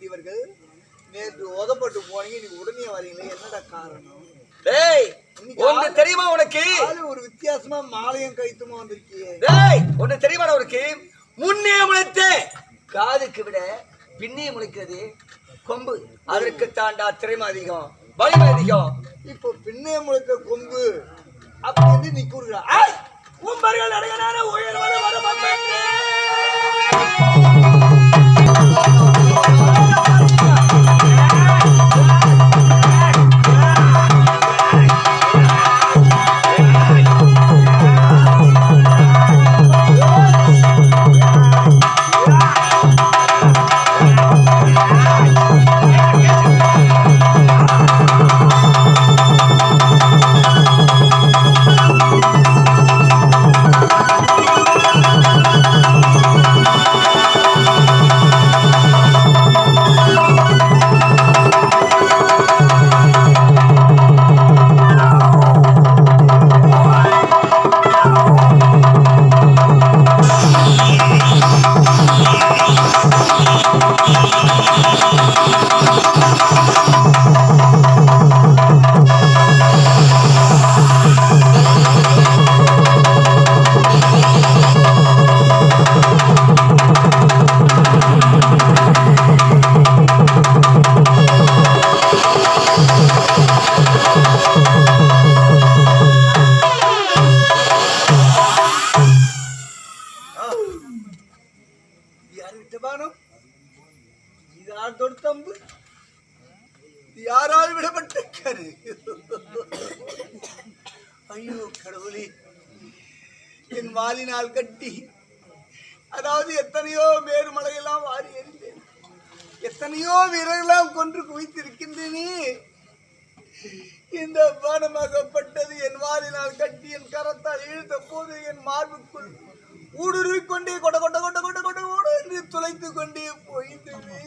கூடியவர்கள் நேற்று ஓதப்பட்டு போனீங்க, நீ உடனே வரீங்களே, என்னடா காரணம்? டேய், ஒண்ணு தெரியுமா உனக்கு? ஒரு வித்தியாசமா மாலையும் கைத்துமா வந்திருக்கியே. டேய், ஒண்ணு தெரியுமா உனக்கு? முன்னே முளைத்த காதுக்கு விட பின்னே முளைக்கிறது கொம்பு. அதற்கு தாண்டா திறமை அதிகம், வலிமை அதிகம். இப்போ பின்னே முளைத்த கொம்பு அப்படி நீ கூறுகிறா. கும்பர்கள் அடையனான உயர் வர வர யாரால் விடப்பட்ட கரு? ஐயோ கடவுளே, என் வாலினால் கட்டி, அதாவது எத்தனையோ மேருமலையெல்லாம் வாரி எறிந்தேன், எத்தனையோ வீரர்களெல்லாம் கொன்று குவித்திருக்கின்றேனே. இந்த பானமாகப்பட்டது என் வாலினால் கட்டி என் கரத்தால் இழுத்த போது என் மார்புக்குள் ஊடுருவிக் கொண்டே கொட கொட்ட கொட்ட கொட்ட கொட்ட கொட என்று துளைத்து கொண்டே போயிட்டது.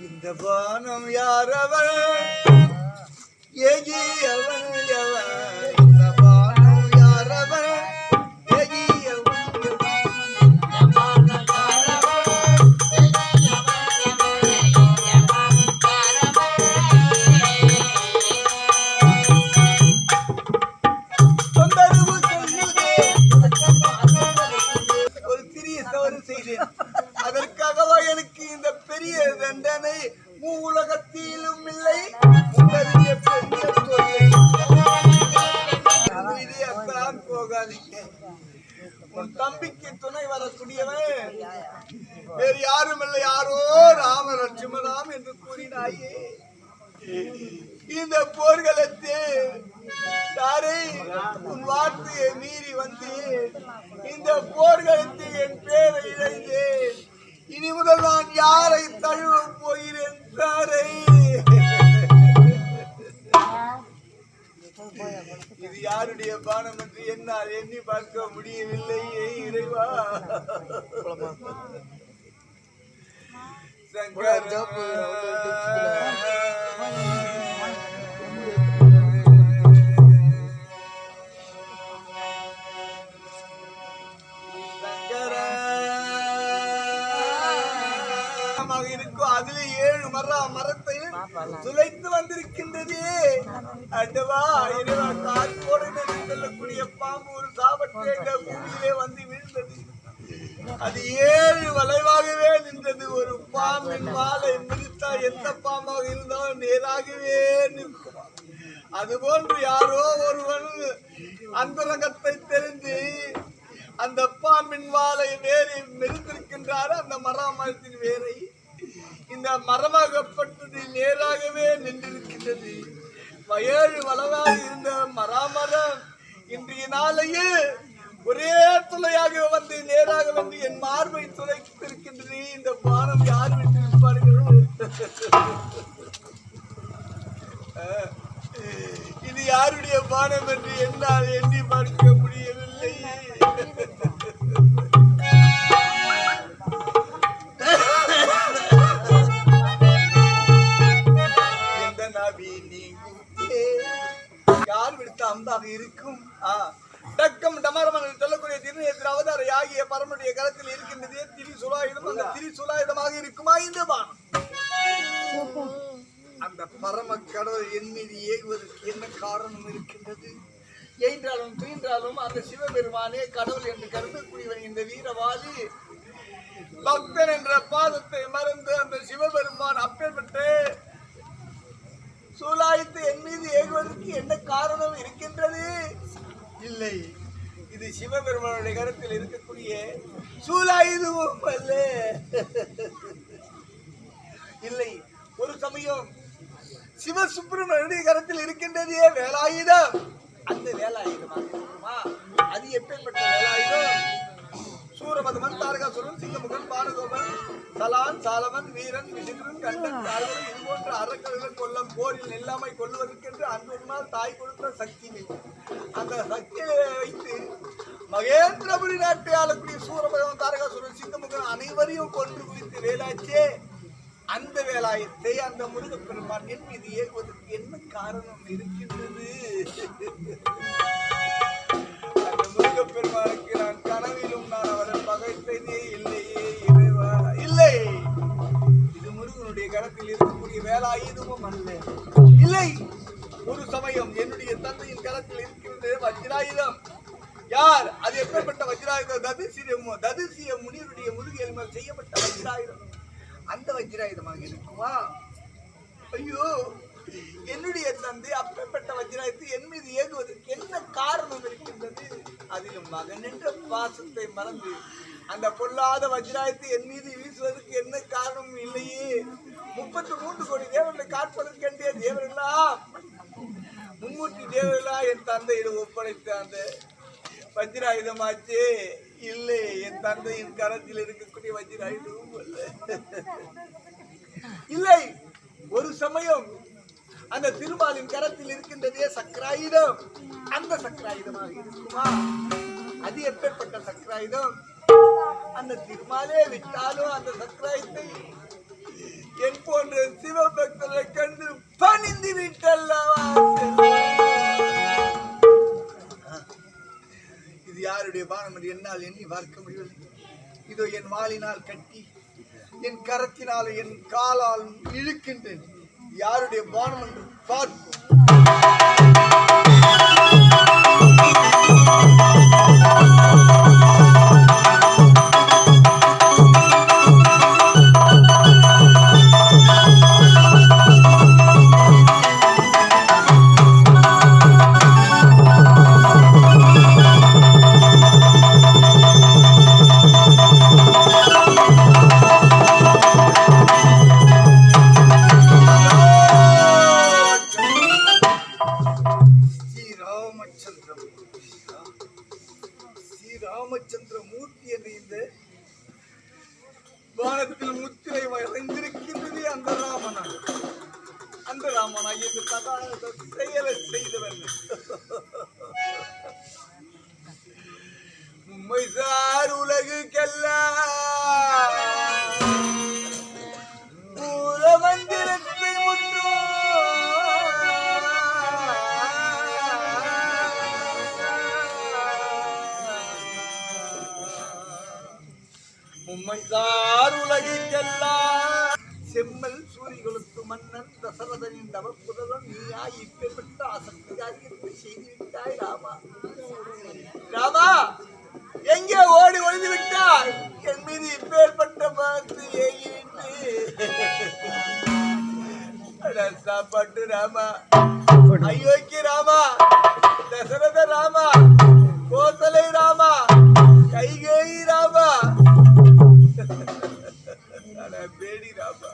இந்த பானம் யாரவன் ஏகியவன் எவன்? இந்த பானம் யாரவன் ஏகியவன் ஒரு சிறிய தவறு செய்தேன். அதற்காகவா எனக்கு இந்த பெரிய தண்டனை? உலகத்திலும் இல்லை பெரிய போகாதீங்க. உன் தம்பிக்கு துணை வரக்கூடியவன் வேறு யாரும் இல்லை, யாரோ ராம லட்சுமணாம் என்று கூறினாயே. இந்த போர்களத்தில் தாரை உன் வார்த்தையை மீறி வந்து இந்த போர்களத்தில் என் பேரை இழந்தேன். இனி முதல் நான் யாரை தழுவ போகிறேன் தாரை? இது யாருடைய பானம் என்று என்னால் எண்ணி பார்க்க முடியவில்லையே இறைவா. இருக்கும் அதிலே 7 மரத்தை துளைத்து வந்திருக்கின்றது. அடவா இறைவா, காற்றோடு செல்லக்கூடிய பாம்பு ஒரு சாபத்தை பூமியிலே வந்து வீழ்ந்தது. அது 7 வளைவாகவே நின்றது. ஒரு பாம்பின் வாளை மிதித்தா எந்த பாம்பாக இருந்தாலும் நேராகவே நிற்கும். அதுபோன்று யாரோ ஒருவன் அந்தரங்கத்தை தெரிந்து அந்த பாம்பின் வாளை வேரை மிதித்திருக்கின்றார். அந்த மரத்தின் வேரை இந்த மரமாகப்பட்டது நேராகவே நின்றிருக்கின்றது. 7 வளவாக இருந்த மராமரம் இன்றைய நாளையில் ஒரே துளையாக வந்து நேராக வந்து என் மார்பை துளைத்திருக்கின்றது. இந்த பானம் யார் விட்டிருப்பார்கள்? இது யாருடைய பானம் என்று என்னால் எண்ணி பார்க்க முடியவில்லை. யார் விடுத்த அம்பாக இருக்கும்? டக்கம் டமரமன் சொல்லக்கூடிய திருநீர் அவதாரையாகிய பரமனுடைய கரத்தில் இருக்கின்றதே திரிசூலாயுதம். அந்த திரிசூலாயுதமாக இருக்குமா இந்த பானம்? அந்த பரம கடவுள் என் மீது ஏகுவதற்கு என்ன காரணம் இருக்கின்றது? என்றாலும் துயின்றாலும் அந்த சிவபெருமானே கடவுள் என்று கருதக்கூடியவன் இந்த வீரவாதி பக்தன் என்ற பாதத்தை மறந்து அந்த சிவபெருமான் அப்பேற்பட்டு சூலாயுதத்தை என் மீது ஏகுவதற்கு என்ன காரணம் இருக்கின்றது? இல்லை, இது சிவபெருமானுடைய கருத்தில் இருக்கக்கூடிய சூலாயுதமும் அல்ல. இல்லை, ஒரு சமயம் சிவசுப்பிரமணிய கரத்தில் இருக்கின்றதே வேலாயுதம். அந்த வேலாயுதமாக இருக்குமா? அது எப்பேற்பட்ட வேலாயுதம்? சூரபதமன், தாரகாசுரன், சிங்கமுகன், பானகோபன், சலான், சாலவன், வீரன், விசித்திரன், கண்டன், தாழ்வன் இது போன்ற அரக்கர்களை கொல்ல போரில் எல்லாமை கொள்வதற்கென்று அன்புனால் தாய் கொடுத்த சக்தி. அந்த சக்தியை வைத்து மகேந்திரபுரி நாட்டை ஆளக்கூடிய சூரபதமன், தாரகாசுரன், சிங்கமுகன் அனைவரையும் கொண்டு குவித்து வேலாச்சே. அந்த வேலாயத்தை அந்த முருகப்பெருமான் என் மீது ஏகுவதற்கு என்ன காரணம் இருக்கின்றது? அந்த முருகப்பெருமானுக்கு நான் கனவிலும் நான் அவரை பகைத்ததே இல்லையே இறைவா. இல்லை, இது முருகனுடைய கரத்தில் இருக்கக்கூடிய வேலாயுதமும் அல்ல. இல்லை, ஒரு சமயம் என்னுடைய தந்தையின் கரத்தில் இருக்கின்ற வஜ்ராயுதம். யார் அது? எப்பேற்பட்ட வஜ்ராயுதம்? ததிசிய முனிவருடைய முதுகில் மேல் செய்யப்பட்ட வஜ்ராயுதம். அந்த வஜ்ராயுதமாக இருக்குமா? ஐயோ, என்னுடைய தந்தை அப்பேற்பட்ட வஜ்ராயுதத்தை என் மீது ஏகுவதற்கு என்ன காரணம் இருக்கின்றது? அதிலும் மகன் என்ற பாசத்தை மறந்து அந்த பொல்லாத வஜ்ராயுதத்தை என் மீது வீசுவதற்கு என்ன காரணம் இல்லையே. 33 கோடி தேவர்களை காட்பதற்கென்றே தேவரெல்லாம் மும்மூர்த்தி தேவரெல்லாம் என் தந்தையிடம் ஒப்படைத்த அந்த வஜ்ராயுதமாச்சே. இல்லை, என் தந்தையின் கரத்தில் இருக்கக்கூடிய வஜ்ராயுதமும் அல்ல. இல்லை, ஒரு சமயம் அந்த திருமாலின் கரத்தில் இருக்கின்றதே சக்கராயுதம். அந்த சக்கராயுதமாக இருக்குமா? அது எப்பேற்பட்ட சக்கராயுதம்? அந்த திருமாலே விட்டாலும் அந்த சக்கராயுதத்தை என் போன்ற சிவபக்தர்களை கண்டு பணிந்து விட்டல்லவா. இது யாருடைய பானம் என்று என்னால் எண்ணி பார்க்க முடியவில்லை. இதோ என் வாளினால் கட்டி என் கரத்தினால் என் காலால் இழுக்கின்றேன். யாருடைய பானம் என்று பார்ப்போம். ராமச்சந்திர மூர்த்தி என்று இந்த வானத்தில் முத்திரை வளைந்திருக்கின்றது. அந்த ராமனாக இந்த செயலை செய்தவன் உம்மை சார் உலகுக்கெல்லாம் மூல மந்திரத்தை முற்றோ உம்மைசார் உலகிற்கெல்லாம் செம்மல் சூரிகளுக்கு மன்னன் தசரதனின் தவப்புதவன் நீயா இப்பேற்பட்ட அசக்தி காரியத்தை செய்துவிட்டாய் ராமா. ராமா, எங்கே ஓடி ஒழிந்து விட்டாய்? என் மீது இப்பேற்பட்ட பார்த்து ஏகிவிட்டு சாப்பாட்டு ராமா, அயோக்கிய ராமா, தசரத ராமா, கோசலை ராமா, கைகேயி ராமா, பேடி ராமா,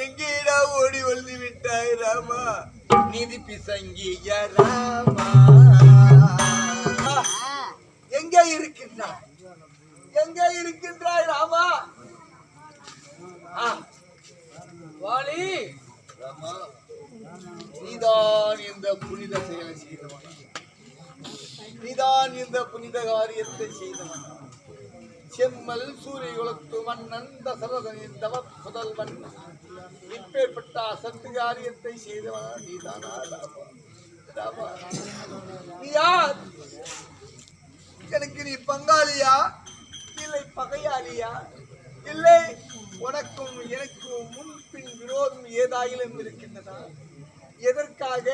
எங்கேடா ஓடி ஒழிந்து விட்டாய் ராமா? நிதி பிசங்கிய ராமா, எங்கே இருக்கின்றாய்? எங்கே இருக்கின்றாய் ராமா? வாலி ராமா, நீதான் இந்த புனித செயலை செய்தவன், நீதான் இந்த புனித காரியத்தை செய்தவன். செம்மல் சூரியகுலத்து மன்னன் தசரதனின் தவ புதல்வன் இப்பேற்பட்ட அசத்து காரியத்தை செய்தவன் நீதானா ராமா? ராமா, நீ யார்? எனக்கு நீ பங்காளியா இல்லை பகையாளியா? இல்லை உனக்கும் எனக்கும் முன்பின் விரோதம் ஏதாயிலும் இருக்கின்றதா? எதற்காக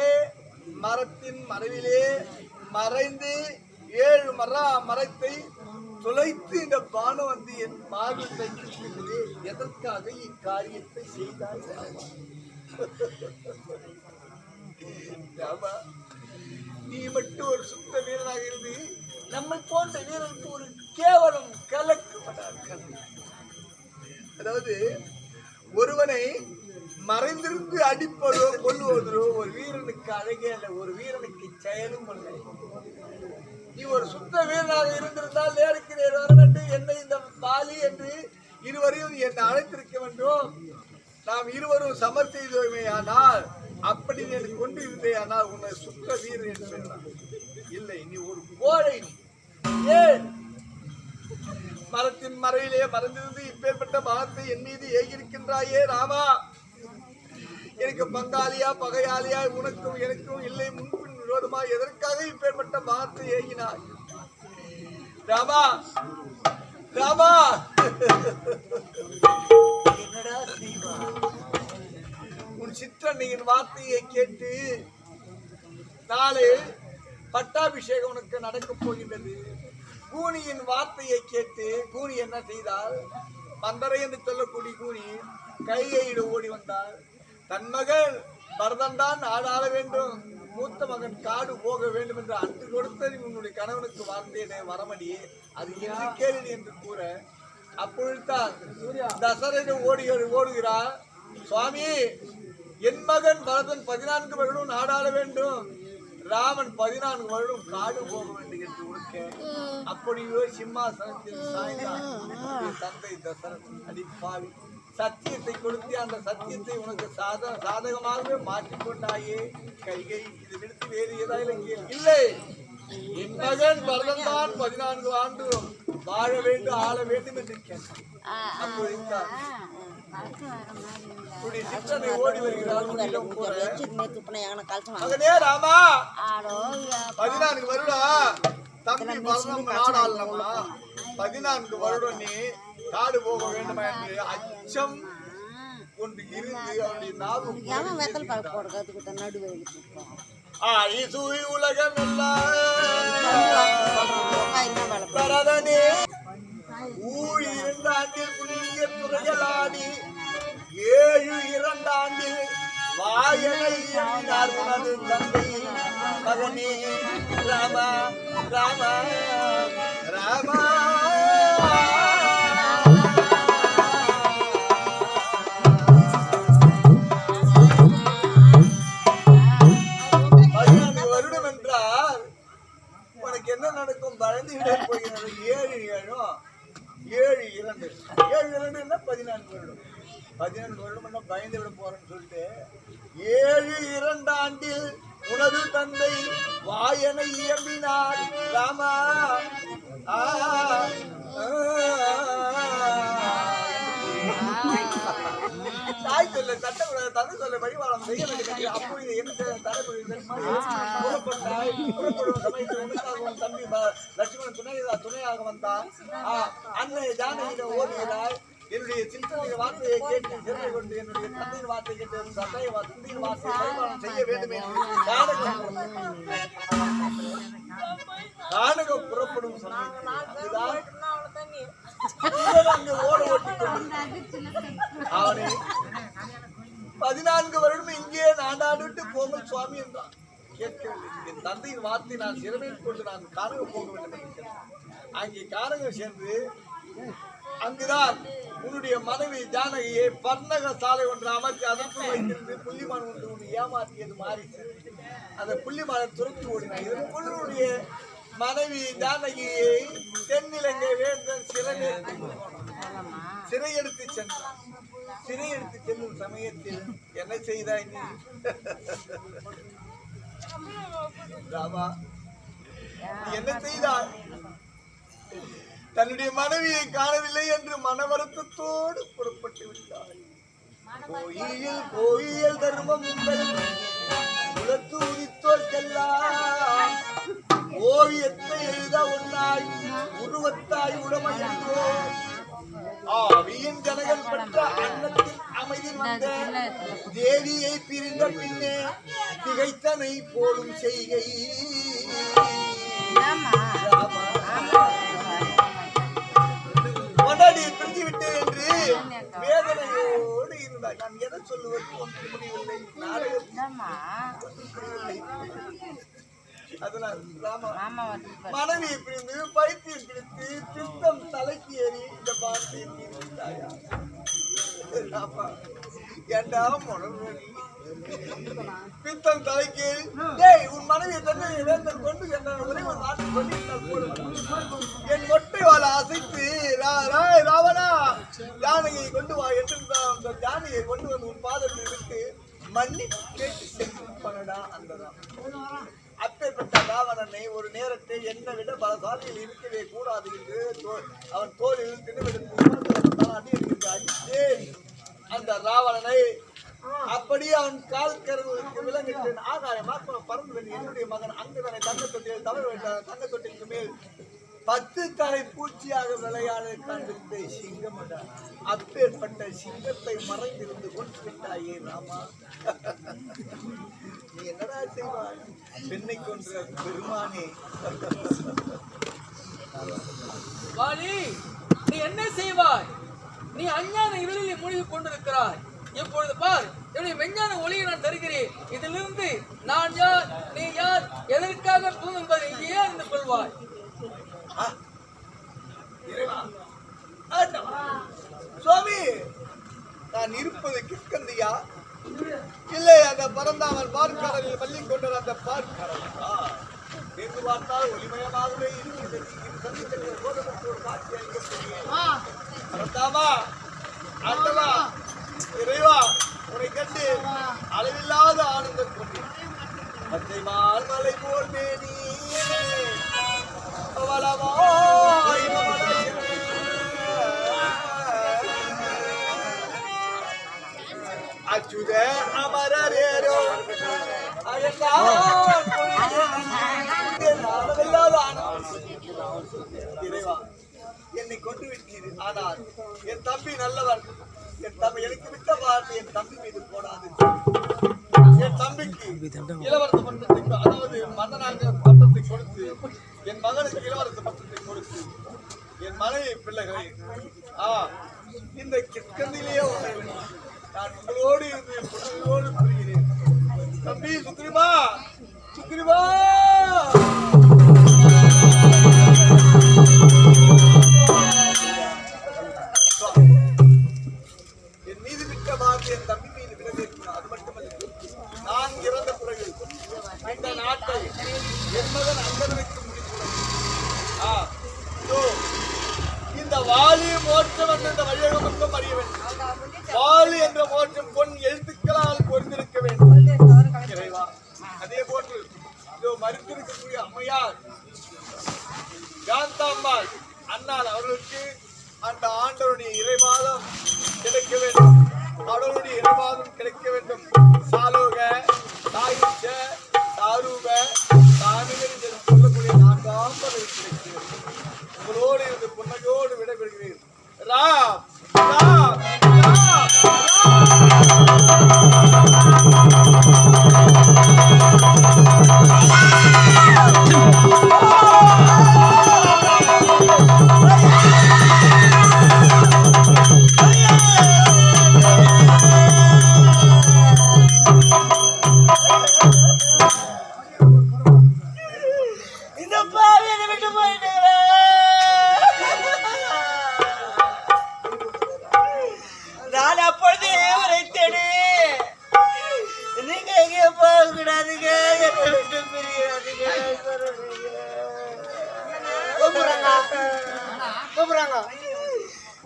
மரத்தின் மறைவிலே மறைந்து 7 மரத்தை துளைத்து இந்த பானம் வந்து என் மார்பில் வைத்திருக்கிறது? எதற்காக இக்காரியத்தை செய்தாய் ராமா? நீ மட்டும் ஒரு சுத்த வீரனாக இருந்து நம்மை போன்ற வீரனுக்கு ஒரு கேவலம் கலக்கப்படாது. அதாவது ஒருவனை மறைந்திருந்து அடிப்பதோ கொல்லுவதோ ஒரு வீரனுக்கு அழகே அல்ல, ஒரு வீரனுக்கு செயலும் அல்ல. நீ ஒரு சுத்த வீரனாக இருந்திருந்தால் நேருக்கு நேர் வரவேண்டு என்னை இந்த பாலி என்று இருவரையும் என்னை அழைத்திருக்க வேண்டும். நாம் இருவரும் சமர் செய்தோமே. ஆனால் அப்படி நீ எனக்கு கொண்டு இருந்தே ஆனால் உன்னை சுத்த வீரன் என்று இல்லை, நீ ஒரு கோழை. ஏன் மரத்தின் மறையிலே மறைந்திருந்து இப்பேற்பட்ட பாகத்தை என் மீது ஏகிருக்கின்றாயே ராமா? எனக்கு பங்காளியா பகையாளியா உனக்கும் எனக்கும் இல்லை முன்பின் விரோதமா? எதற்காக இப்பேற்பட்ட பாகத்தை ஏகினாய் ராமா? ராமா என்னடா செய்வா? உன் சிற்றன்னையின் வார்த்தையை கேட்டு நாளை பட்டாபிஷேகம் உனக்கு நடக்கப் போகின்றது. கூனியின் வார்த்தையை கேட்டு கூனி என்ன செய்தால்? மந்தரை என்று சொல்லக்கூடிய கூனி கையிட ஓடி வந்தால், தன் மகன் பரதன் தான் நாடாள வேண்டும், மூத்த மகன் காடு போக வேண்டும் என்று அன்று கொடுத்த உன்னுடைய கணவனுக்கு வார்த்தையினே வரமடி, அது என்று கேள்வி என்று கூற, அப்பொழுதுதான் தசரதன் ஓடுகிறார். சுவாமி, என் மகன் பரதன் 14 வருடம் நாடாள வேண்டும், ராமன் 14 வருடம் காடு போக வேண்டும் என்று உனக்க அப்படியோ சிம்மாசனத்தில் சாய்ந்தான் தந்தை தசரதன். அடிப்பாவி, சத்தியத்தை கொடுத்து அந்த சத்தியத்தை உனக்கு சாதகமாகவே மாற்றிக்கொண்டாயே கைகை. இது விடுத்து வேறு ஏதாவது இல்லை. என் மகன் பரதன் தான் 14 ஆண்டு வாழ வேண்டும் ஆள வேண்டும் என்று கேட்டான். அப்பொழுதுதான் ஓடி வருகிறார். மகனே ராமா, 14 வருடம் தம்பி பரதம் நாடாளமா, 14 வருடம் நீ காடு போக வேண்டுமா என்று அச்சம் கொண்டு இருந்து அவருடைய நாவும் உலகம் பரதனே ஊழி 2 ஆண்டில் புண்ணிய துறைகளாடி 2 ஆண்டில் வாயனை எண்ணினார் உனது தந்தை மகனே ராமா ராமா ராமா. என்ன நடக்கும்? வளர்ந்து விட போகிறது. 7 2 14 வருடம். 14 வருடம் பயந்து விட போறேன்னு சொல்லிட்டு 7 ஆண்டில் உனது தந்தை வாயனை இயம்பினார் ராமா. தாய் சொல்ல சட்டக்கூடாது, தந்தை சொல்ல வழிபாடம் செய்ய வேண்டும். அப்பொழுது என்ன புறப்பட்டாய்? புறப்படும் சமயத்தில் உனக்காக தம்பி லட்சுமணன் துணையாக வந்தான். அன்னை ஜானகியில ஓடுகிறாய். என்னுடைய சிந்தனை வார்த்தையை கேட்டு சிறமை கொண்டு என்னுடைய தந்தையின் வார்த்தை கேட்டு தந்தையின் வார்த்தையை வழிபாடம் செய்ய வேண்டும் என்று கானகம் புறப்படும் சமயத்தில் அங்கு ஓட ஓட்டி அவனை 14 வருடம் இங்கே நாடாடிட்டு போங்கள் சுவாமி என்றான். கேட்கவில்லை. என் தந்தையின் வார்த்தை நான் சிறமையில் கொண்டு நான் கானகம் போக வேண்டும் என்று அங்கே கானகம் சென்று அங்குதான் உன்னுடைய மனைவி ஜானகியை பர்ணக சாலை ஒன்று அமர்த்தி அதற்கு வைத்திருந்து புள்ளிமான் ஒன்று உன்னை ஏமாற்றியது மாறி அந்த புள்ளிமானை துரத்து ஓடினார். இதற்குள்ளுடைய மனைவி ஜானகியை தென்னிலங்கை வேந்தன் சிறையெடுத்து சென்றான். சிறையெடுத்து செல்லும் சமயத்தில் என்ன செய்தாய் நீ ராமா? என்ன செய்தாய்? தன்னுடைய மனைவியை காணவில்லை என்று மன வருத்தத்தோடு புறப்பட்டு விட்டார். கோயில் தர்மம் குலத்து உதித்தோர்க்கெல்லாம் ஓவியத்தை எழுத ஒன்றாய் உருவத்தாய் உடமையோம் ஆவியின் ஜனகன் பெற்ற அன்னத்தில் அமைதி வந்த தேவியை பிரிந்த பின்னே திகைத்தனை போலும் செய்கை கொண்டாடி பிரிஞ்சு விட்டேன் என்று வேதனையோடு இருந்தார். நான் எதை சொல்லுவது ஒன்று முடியவில்லை. அதனால் மனைவியை பிரிந்து பைத்தியம் பிடித்து பித்தம் தலைக்கு ஏறி இந்த பாட்டை தீர்த்தாயா ஏண்டா முழங்கி பித்தம் தலைக்கு ஏறி உன் மனைவியை தன்னை வேந்தன் கொண்டு ஒரே ஒரு நாட்டு சொல்லி என் மொட்டை வாழ அசைத்து ராவணா யானையை கொண்டு வா என்று அந்த யானையை கொண்டு வந்து உன் பாதத்தில் விட்டு மன்னிப்பு கேட்டு சென்று பண்ணடா அந்ததான். அப்பேற்பட்ட ராவணனை ஒரு நேரத்தை என்னை விட பலசாலியில் இருக்கவே கூடாது என்று அவன் தோளில் திணிவெடுத்து அடித்தேன். அந்த ராவணனை அப்படியே அவன் கால் கருவுக்கு விலங்கிட்டேன். ஆகாயமாக பறந்து என்னுடைய மகன் அங்குதனை தங்க தொட்டியில் தவறு வைத்தார். தங்க தொட்டிற்கு மேல் 10 தலை பூச்சியாக விளையாட காண்பித்த சிங்கம். அப்பேற்பட்ட சிங்கத்தை மறைந்திருந்து கொண்டு விட்டாயே ராமா. நீ என்னடா செய்வாய் பெண்ணை கொன்ற பெருமானே? வாலி, நீ என்ன செய்வாய்? நீ அஞ்ஞான இருளில் மூழ்கி கொண்டிருக்கிறாய். இப்பொழுது பார், என்னுடைய மெஞ்ஞான ஒளியை நான் தருகிறேன். இதிலிருந்து நான் யார், நீ யார், எதற்காக என்பதை இங்கே அறிந்து கொள்வாய். சுவாமி, நான் இருப்பது கிஷ்கந்தியா இல்லை அந்த பரந்தாமல் பார்க்கடலில் பள்ளி கொண்ட அந்த பார்க்கடல் என்று பார்த்தால் ஒளிமயமாகவே இருக்கிறது. ஒரு காட்சி அளிக்கப்படுகிறேன். இறைவா, உன்னை கண்டு அளவில்லாத ஆனந்தம் கொண்டேன். பச்சை மால்மலை போல் மேனி அச்சுத அமரரேரோ இறைவா, என்னை கொண்டு விட்டீர். ஆனால் என் தம்பி நல்லவன். என் தம்பி எனக்கு விட்ட வார்த்தை என் தம்பி மீது போடாது. என் தம்பிக்கு இளவரச பட்டத்தை, அதாவது மன்னனாக பட்டத்தை கொடுத்து என் மகனுக்கு இளவரச பட்டத்தை கொடுத்து என் மனைவி பிள்ளைகளை இந்த கிஷ்கந்திலேயே நான் உங்களோடு இருந்து என் பிள்ளைகளோடு புரிகிறேன். தம்பி சுக்ரீவா, சுக்ரீவா, என் மீது விட்ட வார்த்தை என் தம்பி மீது விலகேற்கணும். அது மட்டுமல்ல, நான் இறந்த பிறகு இந்த நாட்டை என் மகன் அங்கனுக்கு முடித்துள்ளது. இந்த வாலி மோட்சம் என்ற இந்த வழியகம் மட்டும் அறிய வேண்டும். வாலி என்ற மோட்சம் பொன் எழுத்துக்களால் பொருந்திருக்க வேண்டும். இறைவா, அதே போன்று இதோ மறுத்திருக்கக்கூடிய அம்மையார் காந்தாம்பாள் அண்ணாள் அவர்களுக்கு அந்த ஆண்டவருடைய இறைவாதம் கிடைக்க வேண்டும். அவர்களுடைய இறைவாதம் கிடைக்க வேண்டும். சாலோக, சாயுச்ச, சாரூப, சாமிகள் என்று சொல்லக்கூடிய 4 ஆம்பளை கிடைக்கிறது. உங்களோடு இருந்து புன்னகையோடு விடைபெறுகிறேன். ராம் ராம் ராம்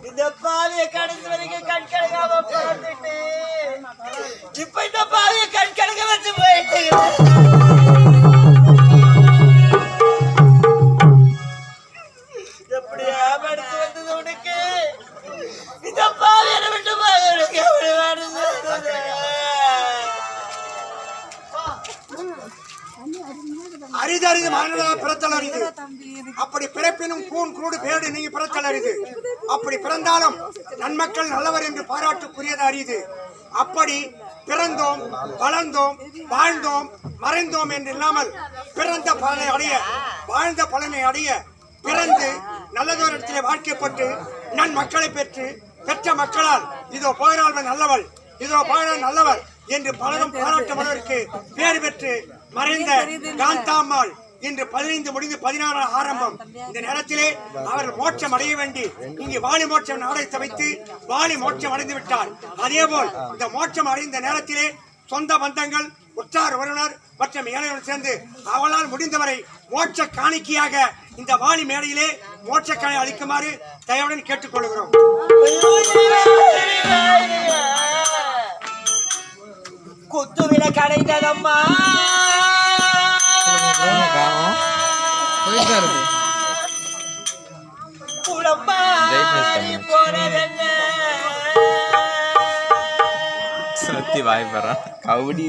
இந்த பாவிய கடைசி வரைக்கும் கண் கணக்காம பார்த்துட்டு இப்ப இந்த பாவிய கண் கணக்க வச்சு போயிட்டு எப்படியா படிச்சு வந்தது உனக்கு? இந்த பாவிய விட்டு போய் உனக்கு எப்படி வருது? அரிதறிது மரண பிறத்தல் அரிது. அப்படி பிறப்பு பிறப்பினும் கூன் கூடு பேடு நீங்க பிறத்தல் அரிது. அப்படி பிறந்தாலும் நன்மக்கள் நல்லவர் என்று பாராட்டுக்குரியது அரிது. அப்படி பிறந்தோம், வளர்ந்தோம், வாழ்ந்தோம், மறைந்தோம் என்று இல்லாமல் பிறந்த பலனை அடைய, வாழ்ந்த பலனை அடைய, பிறந்து நல்லதொரு இடத்திலே வாழ்க்கைப்பட்டு நன்மக்களை பெற்ற மக்களால் இதோ போகிறாள் நல்லவள், இதோ போகிறாள் நல்லவர் என்று பலரும் பாராட்டுவதற்கு பேர் பெற்று மறைந்த காந்தாம்மாள் இன்று 15 முடிந்து 16 ஆரம்பம். இந்த நேரத்திலே அவர்கள் மோட்சம் அடைய வேண்டி இங்கு வாலி மோட்சம் நாடகத்தை வைத்து வாலி மோட்சம் அடைந்து விட்டார். அதேபோல் இந்த மோட்சம் அடைந்த நேரத்திலே சொந்த பந்தங்கள், உற்றார் உறவினர் மற்றும் ஏழைகள் சேர்ந்து அவளால் முடிந்தவரை மோட்ச காணிக்கையாக இந்த வாலி மேடையிலே மோட்ச காணி அளிக்குமாறு தயவுடன் கேட்டுக்கொள்கிறோம். குத்துவில கடைந்ததம்மா சத்தி வாய்ப்பறா கவுடி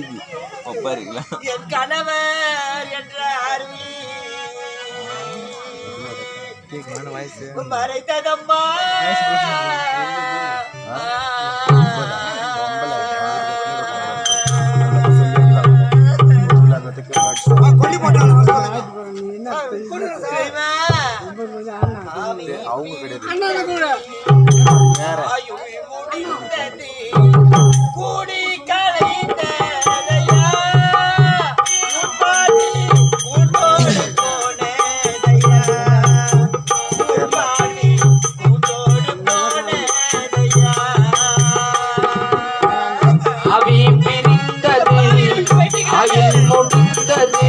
ஒப்பா இருக்கலாம். என் கணவர் என்ற அருவி மறைத்ததம்மா கொல்லி போட்டாங்க அவங்க கிடையாது. கூடி கலைந்ததையா உட்பாடி உன்னோடு போனதையா உட்பாடி உன்னோடு போனதையா அவி பிரிந்தது அவில் முடிந்தது